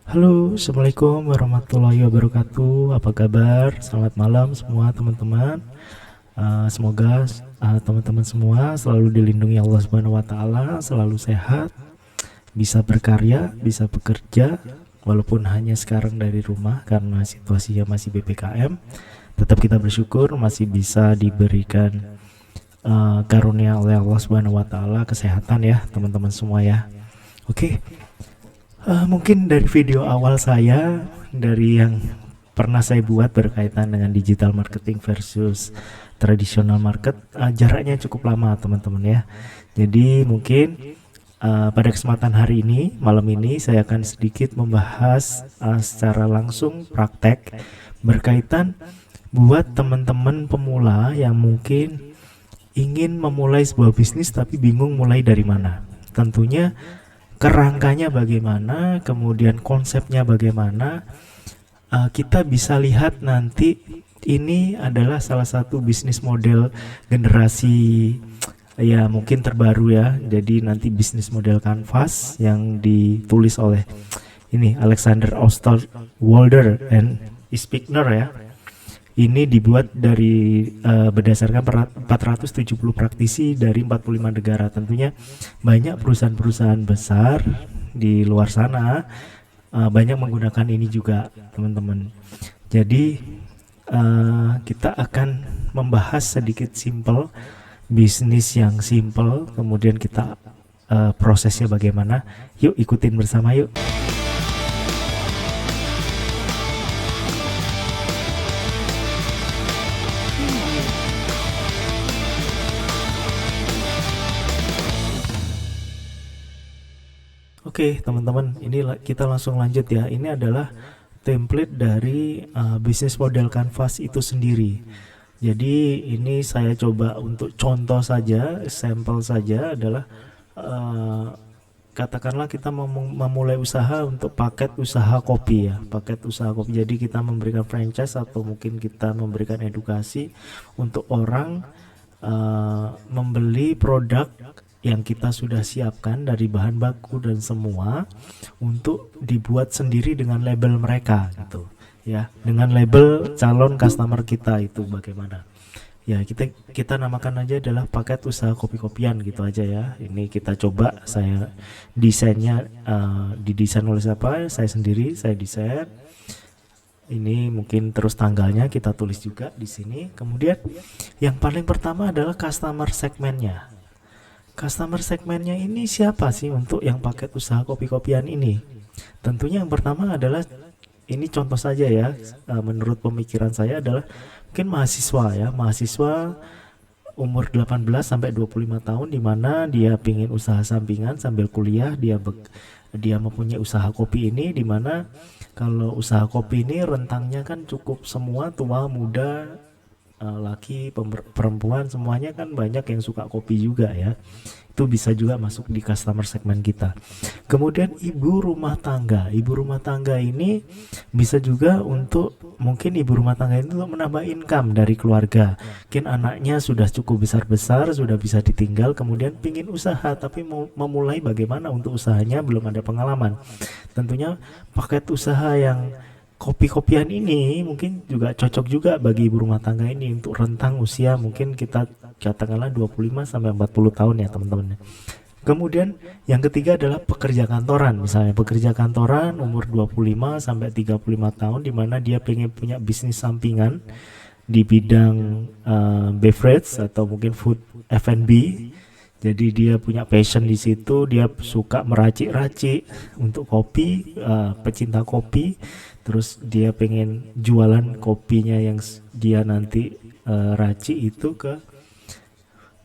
Halo, Assalamualaikum warahmatullahi wabarakatuh. Apa kabar? Selamat malam semua teman-teman. Semoga teman-teman semua selalu dilindungi Allah Subhanahu wa taala, selalu sehat, bisa berkarya, bisa bekerja walaupun hanya sekarang dari rumah karena situasinya masih PPKM. Tetap kita bersyukur masih bisa diberikan karunia oleh Allah Subhanahu wa taala kesehatan ya, teman-teman semua ya. Oke. Mungkin dari video awal saya, dari yang pernah saya buat berkaitan dengan digital marketing versus traditional market, jaraknya cukup lama teman-teman ya. Jadi mungkin pada kesempatan hari ini, malam ini saya akan sedikit membahas secara langsung praktek berkaitan buat teman-teman pemula yang mungkin ingin memulai sebuah bisnis tapi bingung mulai dari mana. Tentunya kerangkanya bagaimana, kemudian konsepnya bagaimana, kita bisa lihat nanti. Ini adalah salah satu bisnis model generasi ya mungkin terbaru ya. Jadi nanti bisnis model Canvas yang ditulis oleh ini Alexander Osterwalder and Spiegner ya. Ini dibuat dari berdasarkan 470 praktisi dari 45 negara. Tentunya banyak perusahaan-perusahaan besar di luar sana banyak menggunakan ini juga, teman-teman. Jadi kita akan membahas sedikit simple, bisnis yang simple, kemudian kita prosesnya bagaimana. Yuk ikutin bersama yuk. Oke, teman-teman, ini kita langsung lanjut ya. Ini adalah template dari bisnis model Canvas itu sendiri. Jadi ini saya coba untuk contoh saja, sampel saja adalah katakanlah kita memulai usaha untuk paket usaha kopi ya, paket usaha kopi. Jadi kita memberikan franchise atau mungkin kita memberikan edukasi untuk orang membeli produk yang kita sudah siapkan dari bahan baku dan semua untuk dibuat sendiri dengan label mereka gitu ya, dengan label calon customer kita itu bagaimana ya. Kita namakan aja adalah paket usaha kopi-kopian gitu aja ya. Ini kita coba, saya desainnya didesain oleh siapa, saya sendiri, saya desain. Ini mungkin terus tanggalnya kita tulis juga di sini. Kemudian yang paling pertama adalah customer segmennya. Customer segmennya ini siapa sih untuk yang paket usaha kopi-kopian ini? Tentunya yang pertama adalah, ini contoh saja ya, menurut pemikiran saya adalah mungkin mahasiswa ya, mahasiswa umur 18 sampai 25 tahun di mana dia pingin usaha sampingan sambil kuliah, dia mempunyai usaha kopi ini, di mana kalau usaha kopi ini rentangnya kan cukup semua, tua, muda, laki, perempuan, semuanya kan banyak yang suka kopi juga ya. Itu bisa juga masuk di customer segmen kita. Kemudian ibu rumah tangga. Ibu rumah tangga ini bisa juga untuk, mungkin ibu rumah tangga itu untuk menambah income dari keluarga. Mungkin anaknya sudah cukup besar-besar, sudah bisa ditinggal, kemudian pingin usaha tapi mau memulai bagaimana untuk usahanya, belum ada pengalaman. Tentunya paket usaha yang kopi-kopian ini mungkin juga cocok juga bagi ibu rumah tangga ini untuk rentang usia mungkin kita katakanlah 25 sampai 40 tahun ya teman-teman. Kemudian yang ketiga adalah pekerja kantoran. Misalnya pekerja kantoran umur 25 sampai 35 tahun di mana dia pengen punya bisnis sampingan di bidang beverage atau mungkin food F&B. Jadi dia punya passion di situ, dia suka meracik-racik untuk kopi, pecinta kopi. Terus dia pengen jualan kopinya yang dia nanti racik itu ke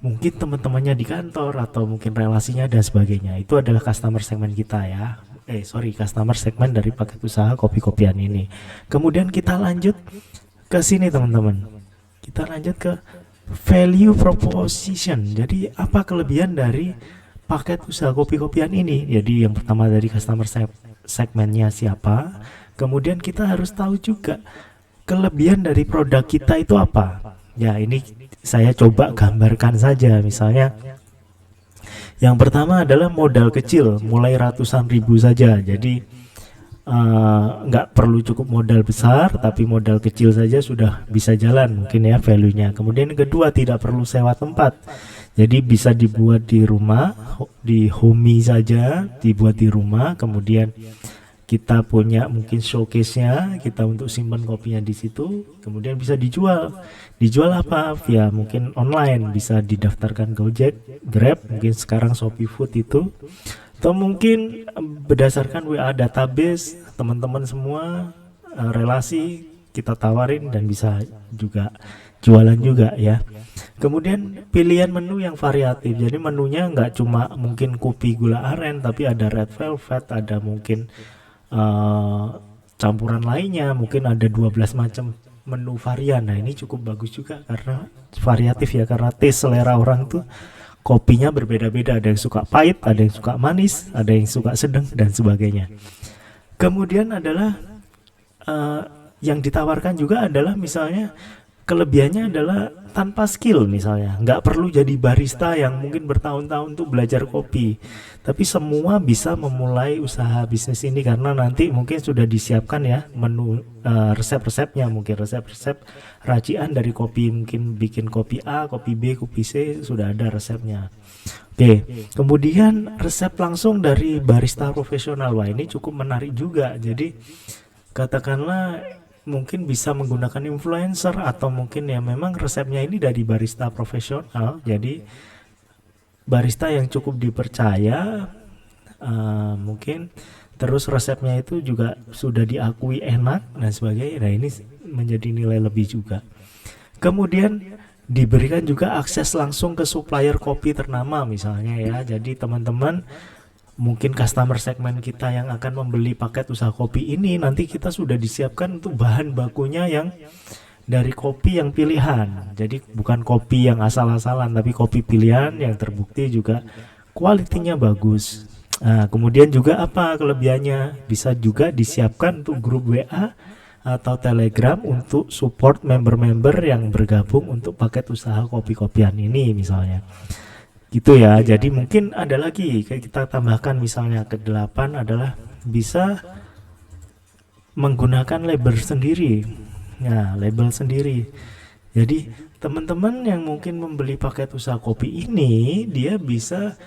mungkin teman-temannya di kantor atau mungkin relasinya dan sebagainya. Itu adalah customer segmen kita ya. Customer segmen dari paket usaha kopi-kopian ini. Kemudian kita lanjut ke sini teman-teman. Kita lanjut ke value proposition. Jadi apa kelebihan dari paket usaha kopi-kopian ini? Jadi yang pertama dari customer segmennya siapa. Kemudian kita harus tahu juga kelebihan dari produk kita itu apa. Ya ini saya coba gambarkan saja. Misalnya yang pertama adalah modal kecil, mulai ratusan ribu saja. Jadi nggak perlu cukup modal besar, tapi modal kecil saja sudah bisa jalan mungkin ya value-nya. Kemudian yang kedua, tidak perlu sewa tempat, jadi bisa dibuat di rumah, di homey saja, dibuat di rumah. Kemudian kita punya mungkin showcase-nya, kita untuk simpan kopinya di situ, kemudian bisa dijual apa, via mungkin online, bisa didaftarkan Gojek, Grab, mungkin sekarang Shopee Food itu, atau mungkin berdasarkan WA database teman-teman semua, relasi kita tawarin dan bisa juga jualan juga ya. Kemudian pilihan menu yang variatif, jadi menunya nggak cuma mungkin kopi gula aren, tapi ada red velvet, ada mungkin campuran lainnya, mungkin ada 12 macam menu varian. Nah ini cukup bagus juga karena variatif ya, karena taste selera orang tuh kopinya berbeda-beda, ada yang suka pahit, ada yang suka manis, ada yang suka sedang dan sebagainya. Kemudian adalah yang ditawarkan juga adalah misalnya kelebihannya adalah tanpa skill, misalnya nggak perlu jadi barista yang mungkin bertahun-tahun untuk belajar kopi, tapi semua bisa memulai usaha bisnis ini karena nanti mungkin sudah disiapkan ya menu, resep-resepnya, mungkin resep-resep racian dari kopi, mungkin bikin kopi A, kopi B, kopi C, sudah ada resepnya. Oke, kemudian resep langsung dari barista profesional. Wah ini cukup menarik juga, jadi katakanlah mungkin bisa menggunakan influencer, atau mungkin ya memang resepnya ini dari barista profesional, jadi barista yang cukup dipercaya, mungkin terus resepnya itu juga sudah diakui enak dan sebagainya. Nah ini menjadi nilai lebih juga. Kemudian diberikan juga akses langsung ke supplier kopi ternama misalnya ya, jadi teman-teman mungkin customer segmen kita yang akan membeli paket usaha kopi ini, nanti kita sudah disiapkan untuk bahan bakunya yang dari kopi yang pilihan, jadi bukan kopi yang asal-asalan, tapi kopi pilihan yang terbukti juga kualitinya bagus. Nah, kemudian juga apa kelebihannya, bisa juga disiapkan untuk grup WA atau Telegram untuk support member-member yang bergabung untuk paket usaha kopi-kopian ini misalnya. Gitu ya, jadi mungkin ada lagi kayak kita tambahkan misalnya ke-8 adalah bisa menggunakan label sendiri. Nah, label sendiri. Jadi teman-teman yang mungkin membeli paket usaha kopi ini, dia bisa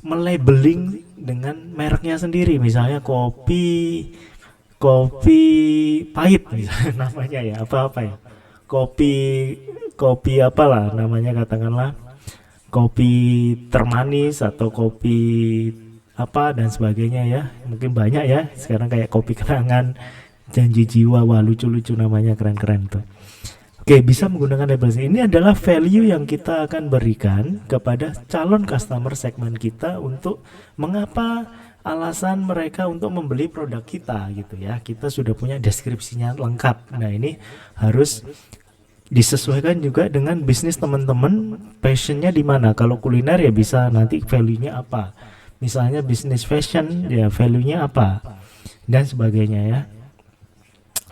melabeling dengan mereknya sendiri. Misalnya kopi pahit misalnya namanya ya, apa ya. Kopi apalah namanya, katakanlah kopi termanis atau kopi apa dan sebagainya ya, mungkin banyak ya sekarang, kayak kopi kenangan, janji jiwa, wah lucu-lucu namanya, keren-keren tuh. Oke, bisa menggunakan label ini adalah value yang kita akan berikan kepada calon customer segmen kita, untuk mengapa alasan mereka untuk membeli produk kita gitu ya. Kita sudah punya deskripsinya lengkap. Nah ini harus disesuaikan juga dengan bisnis teman-teman, passionnya di mana. Kalau kuliner ya bisa nanti value-nya apa, misalnya bisnis fashion ya value-nya apa dan sebagainya ya.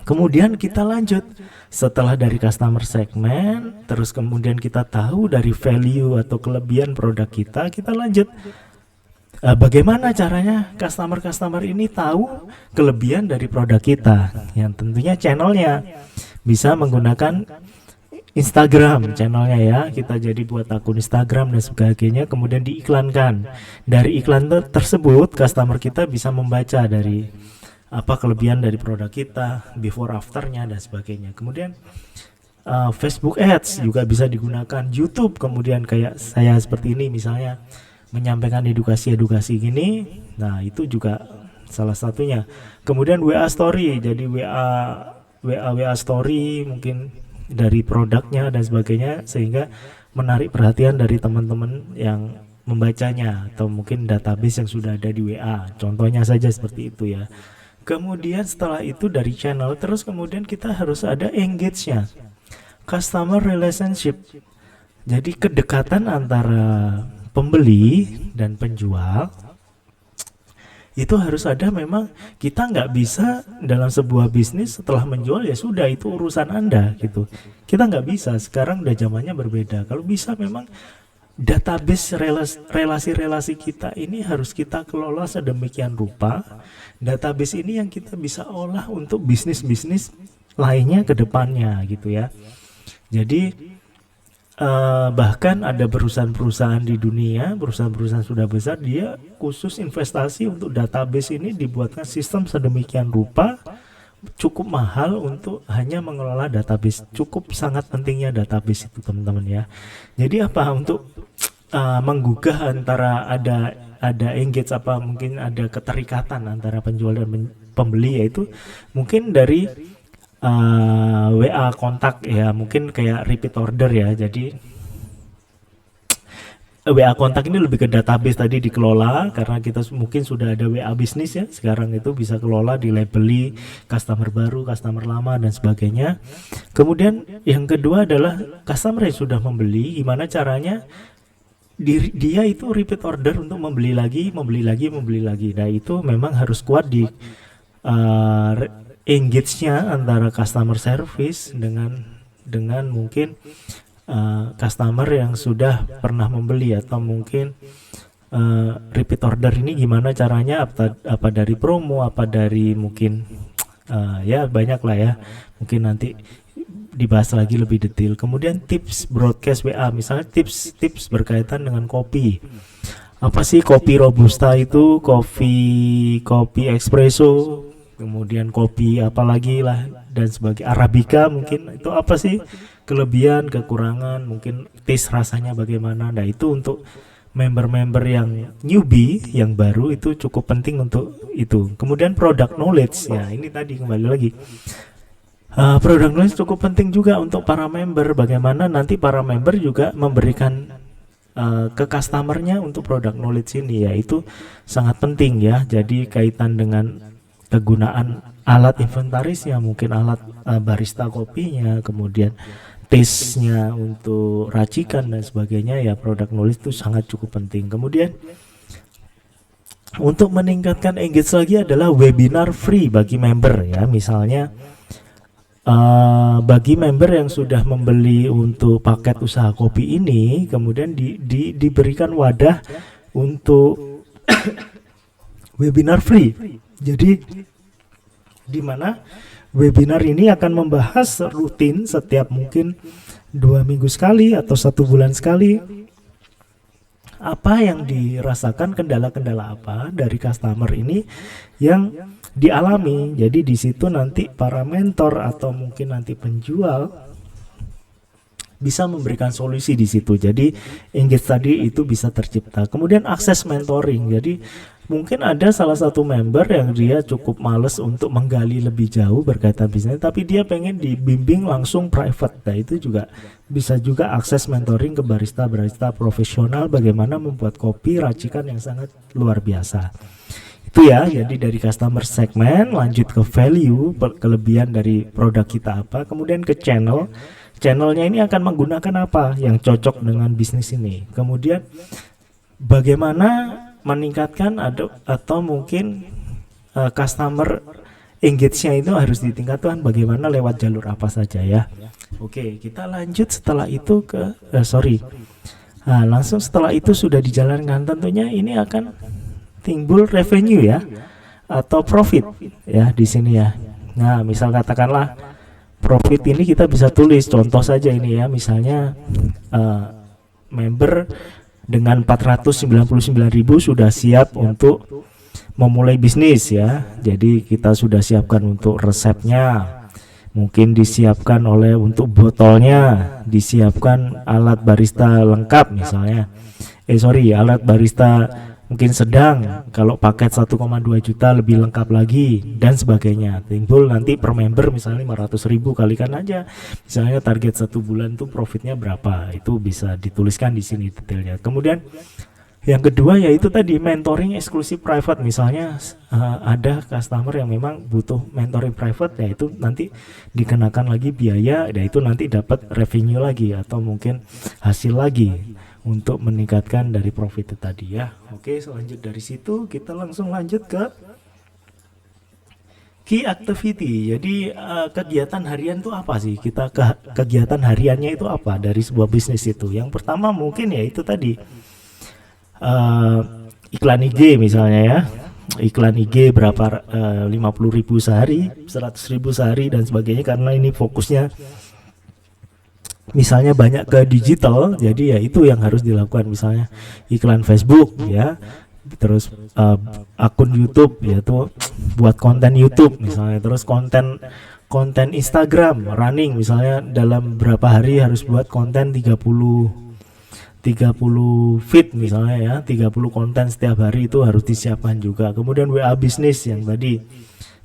Kemudian kita lanjut, setelah dari customer segmen, terus kemudian kita tahu dari value atau kelebihan produk kita, kita lanjut bagaimana caranya customer ini tahu kelebihan dari produk kita, yang tentunya channelnya bisa menggunakan Instagram channelnya ya, kita jadi buat akun Instagram dan sebagainya, kemudian diiklankan. Dari iklan tersebut customer kita bisa membaca dari apa kelebihan dari produk kita, before afternya dan sebagainya. Kemudian Facebook Ads juga bisa digunakan, YouTube, kemudian kayak saya seperti ini misalnya menyampaikan edukasi gini, nah itu juga salah satunya. Kemudian WA Story, jadi WA Story mungkin dari produknya dan sebagainya, sehingga menarik perhatian dari teman-teman yang membacanya, atau mungkin database yang sudah ada di WA, contohnya saja seperti itu ya. Kemudian setelah itu dari channel, terus kemudian kita harus ada engage-nya, customer relationship, jadi kedekatan antara pembeli dan penjual itu harus ada. Memang kita nggak bisa dalam sebuah bisnis setelah menjual ya sudah itu urusan Anda gitu, kita nggak bisa. Sekarang udah zamannya berbeda. Kalau bisa memang database relasi-relasi kita ini harus kita kelola sedemikian rupa. Database ini yang kita bisa olah untuk bisnis-bisnis lainnya ke depannya gitu ya. Jadi bahkan ada perusahaan-perusahaan di dunia, perusahaan-perusahaan sudah besar, dia khusus investasi untuk database ini, dibuatkan sistem sedemikian rupa, cukup mahal untuk hanya mengelola database. Cukup sangat pentingnya database itu teman-teman ya. Jadi apa, untuk menggugah antara ada engage, apa mungkin ada keterikatan antara penjual dan pembeli, yaitu mungkin dari WA kontak ya, mungkin kayak repeat order ya. Jadi WA kontak ini lebih ke database tadi dikelola, karena kita mungkin sudah ada WA bisnis ya, sekarang itu bisa kelola, dilabeli customer baru, customer lama dan sebagainya. Kemudian yang kedua adalah customer yang sudah membeli, gimana caranya dia itu repeat order untuk membeli lagi. Nah itu memang harus kuat di engage-nya antara customer service dengan mungkin customer yang sudah pernah membeli, atau mungkin repeat order ini gimana caranya, apa dari promo, apa dari mungkin ya banyak lah ya, mungkin nanti dibahas lagi lebih detail. Kemudian tips broadcast WA, misalnya tips berkaitan dengan kopi. Apa sih kopi robusta itu, kopi espresso, kemudian kopi apalagi lah dan sebagai arabica, mungkin itu apa sih kelebihan, kekurangan, mungkin taste rasanya bagaimana. Nah itu untuk member-member yang newbie, yang baru, itu cukup penting untuk itu. Kemudian product knowledge ya, ini tadi kembali lagi, product knowledge cukup penting juga untuk para member. Bagaimana nanti para member juga memberikan ke customernya untuk product knowledge ini ya, itu sangat penting ya. Jadi kaitan dengan kegunaan alat inventarisnya, mungkin alat barista kopinya, kemudian taste-nya untuk racikan dan sebagainya ya, product knowledge itu sangat cukup penting. Kemudian untuk meningkatkan engage lagi adalah webinar free bagi member ya, misalnya bagi member yang sudah membeli untuk paket usaha kopi ini, kemudian diberikan wadah untuk webinar free. Jadi di mana webinar ini akan membahas rutin setiap mungkin 2 minggu sekali atau 1 bulan sekali, apa yang dirasakan, kendala-kendala apa dari customer ini yang dialami. Jadi di situ nanti para mentor atau mungkin nanti penjual bisa memberikan solusi di situ. Jadi engage tadi itu bisa tercipta. Kemudian akses mentoring. Jadi mungkin ada salah satu member yang dia cukup males untuk menggali lebih jauh berkaitan bisnis, tapi dia pengen dibimbing langsung private. Nah itu juga bisa juga akses mentoring ke barista-barista profesional, bagaimana membuat kopi racikan yang sangat luar biasa. Itu ya, jadi dari customer segment lanjut ke value, kelebihan dari produk kita apa, kemudian ke channel. Channelnya ini akan menggunakan apa yang cocok dengan bisnis ini. Kemudian bagaimana meningkatkan atau mungkin customer engage-nya itu harus ditingkatkan, bagaimana lewat jalur apa saja ya. Oke, kita lanjut setelah itu ke langsung setelah itu sudah dijalankan, tentunya ini akan timbul revenue ya atau profit ya di sini ya. Nah, misal katakanlah profit ini kita bisa tulis contoh saja ini ya, misalnya member dengan 499.000 sudah siap untuk memulai bisnis ya. Jadi kita sudah siapkan untuk resepnya, mungkin disiapkan untuk botolnya, disiapkan alat barista lengkap misalnya. Alat barista mungkin sedang, kalau paket 1,2 juta lebih lengkap lagi dan sebagainya. Timbul nanti per member misalnya 500.000, kalikan aja misalnya target 1 bulan tuh profitnya berapa, itu bisa dituliskan di sini detailnya. Kemudian yang kedua yaitu tadi mentoring eksklusif private, misalnya ada customer yang memang butuh mentoring private, yaitu nanti dikenakan lagi biaya, yaitu nanti dapat revenue lagi atau mungkin hasil lagi untuk meningkatkan dari profit itu tadi ya. Oke, selanjut dari situ kita langsung lanjut ke Key activity. Jadi kegiatan harian itu apa sih? Kita kegiatan hariannya itu apa dari sebuah bisnis itu? Yang pertama mungkin ya itu tadi eh, iklan IG misalnya ya. Iklan IG berapa 50.000 sehari, 100.000 sehari dan sebagainya, karena ini fokusnya misalnya banyak ke digital, jadi ya itu yang harus dilakukan, misalnya iklan Facebook ya, terus akun YouTube yaitu buat konten YouTube misalnya, terus konten konten Instagram running misalnya dalam berapa hari harus buat konten 30 feed misalnya ya, 30 konten setiap hari itu harus disiapkan juga. Kemudian WA bisnis yang tadi,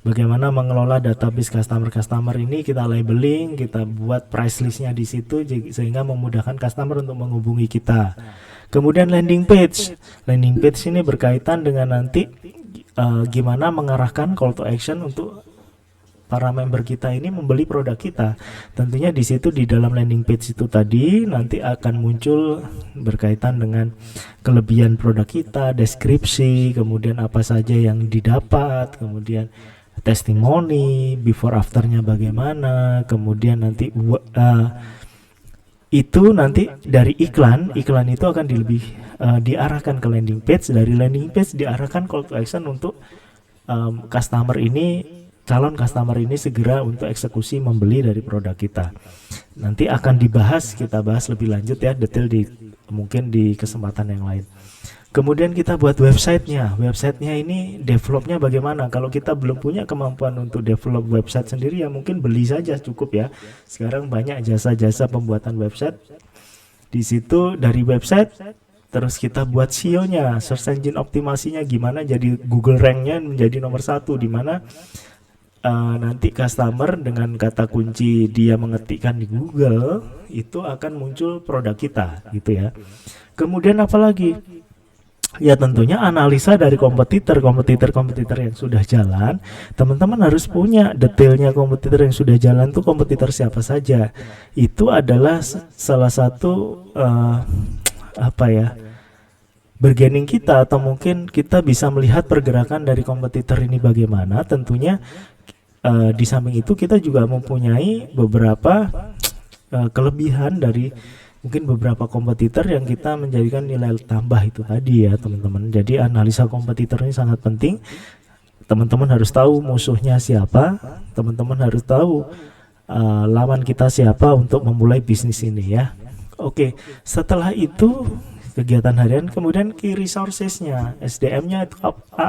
bagaimana mengelola database customer ini, kita labeling, kita buat price listnya di situ sehingga memudahkan customer untuk menghubungi kita. Kemudian landing page ini berkaitan dengan nanti gimana mengarahkan call to action untuk para member kita ini membeli produk kita. Tentunya di situ di dalam landing page itu tadi nanti akan muncul berkaitan dengan kelebihan produk kita, deskripsi, kemudian apa saja yang didapat, kemudian testimoni, before afternya bagaimana, kemudian nanti itu nanti dari iklan itu akan diarahkan ke landing page, dari landing page diarahkan call to action untuk calon customer ini segera untuk eksekusi membeli dari produk kita. Nanti akan kita bahas lebih lanjut ya, detail mungkin di kesempatan yang lain. Kemudian kita buat websitenya ini developnya bagaimana. Kalau kita belum punya kemampuan untuk develop website sendiri ya mungkin beli saja cukup ya. Sekarang banyak jasa-jasa pembuatan website. Di situ dari website terus kita buat SEO-nya, search engine optimasinya gimana, jadi Google rank-nya menjadi nomor 1, di mana nanti customer dengan kata kunci dia mengetikkan di Google itu akan muncul produk kita gitu ya. Kemudian apalagi? Ya tentunya analisa dari kompetitor yang sudah jalan. Teman-teman harus punya detailnya kompetitor yang sudah jalan tuh kompetitor siapa saja. Itu adalah salah satu bargaining kita, atau mungkin kita bisa melihat pergerakan dari kompetitor ini bagaimana. Tentunya di samping itu kita juga mempunyai beberapa kelebihan dari mungkin beberapa kompetitor yang kita menjadikan nilai tambah itu tadi ya teman-teman. Jadi analisa kompetitor ini sangat penting. Teman-teman harus tahu musuhnya siapa, teman-teman harus tahu lawan kita siapa untuk memulai bisnis ini ya. Oke, setelah itu kegiatan harian, kemudian key resources-nya, SDM-nya itu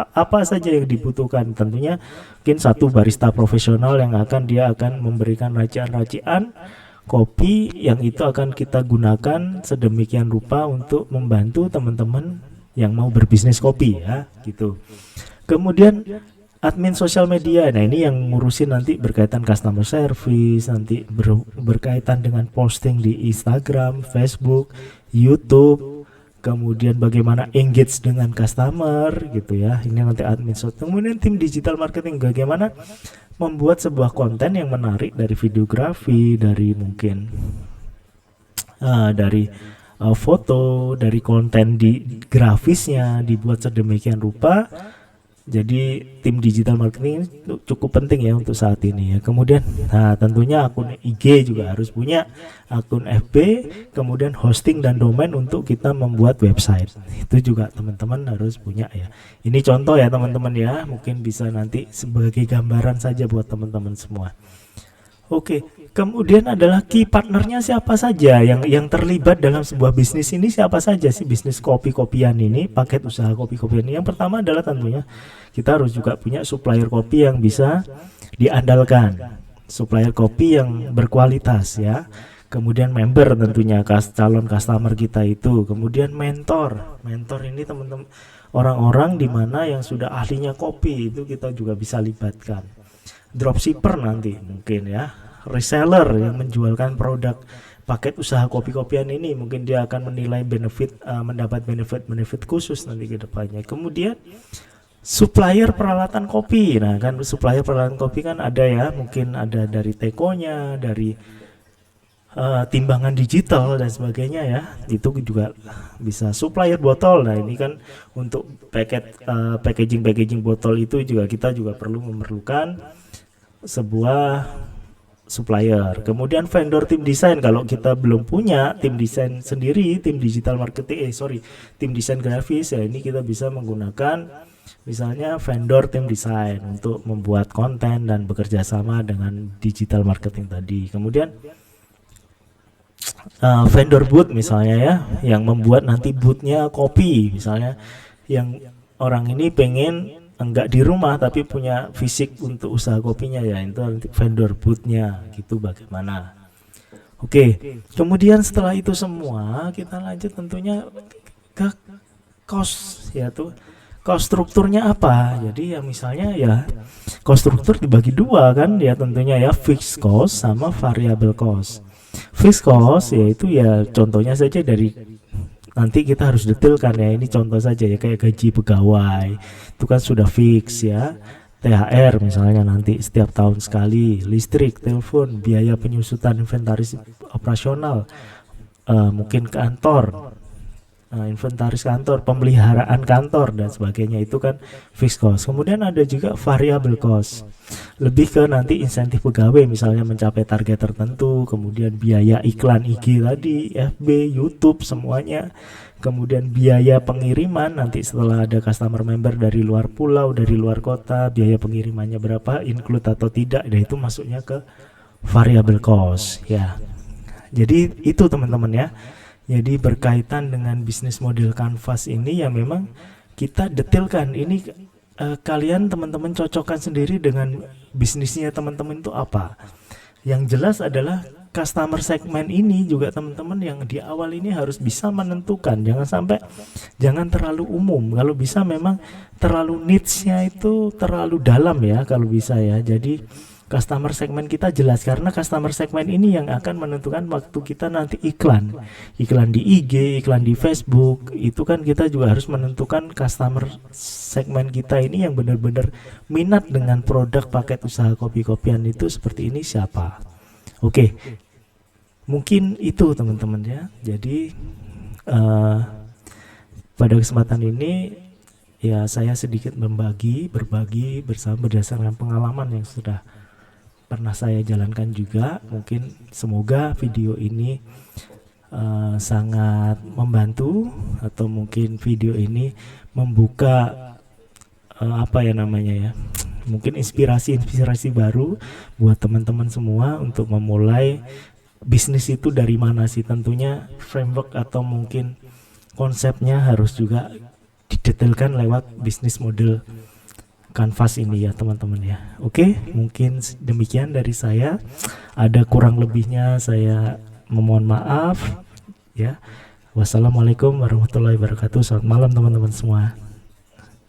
apa saja yang dibutuhkan. Tentunya mungkin satu barista profesional yang dia akan memberikan racian-racian kopi yang itu akan kita gunakan sedemikian rupa untuk membantu teman-teman yang mau berbisnis kopi ya gitu. Kemudian admin sosial media, nah ini yang ngurusin nanti berkaitan customer service, nanti berkaitan dengan posting di Instagram, Facebook, YouTube, kemudian bagaimana engage dengan customer gitu ya. Ini nanti admin sosial. Kemudian tim digital marketing, bagaimana membuat sebuah konten yang menarik dari videografi, dari mungkin dari foto, dari konten di grafisnya dibuat sedemikian rupa. Jadi tim digital marketing itu cukup penting ya untuk saat ini ya. Kemudian tentunya akun IG juga harus punya, akun FB, kemudian hosting dan domain untuk kita membuat website. Itu juga teman-teman harus punya ya. Ini contoh ya teman-teman ya, mungkin bisa nanti sebagai gambaran saja buat teman-teman semua. Oke, kemudian adalah key partnernya siapa saja yang terlibat dalam sebuah bisnis ini, siapa saja sih bisnis kopi-kopian ini, paket usaha kopi-kopian ini. Yang pertama adalah tentunya kita harus juga punya supplier kopi yang bisa diandalkan, supplier kopi yang berkualitas ya. Kemudian member tentunya calon customer kita itu. Kemudian mentor ini teman-teman orang-orang di mana yang sudah ahlinya kopi itu kita juga bisa libatkan. Dropshipper nanti mungkin ya, reseller yang menjualkan produk paket usaha kopi-kopian ini, mungkin dia akan menilai mendapat benefit khusus nanti ke depannya. Kemudian supplier peralatan kopi, nah kan supplier peralatan kopi kan ada ya, mungkin ada dari tekonya, dari timbangan digital dan sebagainya ya, itu juga bisa supplier botol. Nah ini kan untuk packaging botol itu juga kita juga memerlukan sebuah supplier. Kemudian vendor tim desain, kalau kita belum punya tim desain sendiri, tim digital marketing, tim desain grafis, ya ini kita bisa menggunakan misalnya vendor tim desain untuk membuat konten dan bekerja sama dengan digital marketing tadi. Kemudian vendor booth misalnya ya, yang membuat nanti boothnya kopi misalnya, yang orang ini pengen enggak di rumah tapi punya fisik untuk usaha kopinya, ya itu nanti vendor boothnya gitu bagaimana. Oke, kemudian setelah itu semua kita lanjut tentunya ke cost, yaitu cost strukturnya apa. Jadi ya misalnya ya cost struktur dibagi dua kan ya, tentunya ya fixed cost sama variable cost. Fixed cost yaitu ya contohnya saja dari, nanti kita harus detailkan ya, ini contoh saja ya, kayak gaji pegawai itu kan sudah fix ya, THR misalnya nanti setiap tahun sekali, listrik, telepon, biaya penyusutan inventaris operasional, mungkin kantor, inventaris kantor, pemeliharaan kantor dan sebagainya, itu kan fixed cost. Kemudian ada juga variable cost, lebih ke nanti insentif pegawai misalnya mencapai target tertentu, kemudian biaya iklan IG tadi, FB, YouTube semuanya, kemudian biaya pengiriman nanti setelah ada customer member dari luar pulau, dari luar kota, biaya pengirimannya berapa, include atau tidak, dan itu masuknya ke variable cost ya. Jadi itu teman-teman ya. Jadi berkaitan dengan bisnis model Canvas ini ya, memang kita detailkan ini, kalian teman-teman cocokkan sendiri dengan bisnisnya teman-teman itu apa. Yang jelas adalah customer segmen ini juga teman-teman yang di awal ini harus bisa menentukan, jangan terlalu umum, kalau bisa memang terlalu niche-nya itu terlalu dalam ya kalau bisa ya. Jadi customer segmen kita jelas, karena customer segmen ini yang akan menentukan waktu kita nanti iklan di IG, iklan di Facebook, itu kan kita juga harus menentukan customer segmen kita ini yang benar-benar minat dengan produk paket usaha kopi-kopian itu seperti ini siapa. Oke, mungkin itu teman-teman ya. Jadi pada kesempatan ini ya saya sedikit berbagi bersama berdasarkan pengalaman yang sudah pernah saya jalankan juga. Mungkin semoga video ini sangat membantu, atau mungkin video ini membuka mungkin inspirasi baru buat teman-teman semua untuk memulai bisnis itu dari mana sih. Tentunya framework atau mungkin konsepnya harus juga didetailkan lewat bisnis model Canvas ini ya teman-teman ya. Oke, mungkin demikian dari saya. Ada kurang lebihnya saya memohon maaf ya. Wassalamualaikum warahmatullahi wabarakatuh. Selamat malam teman-teman semua.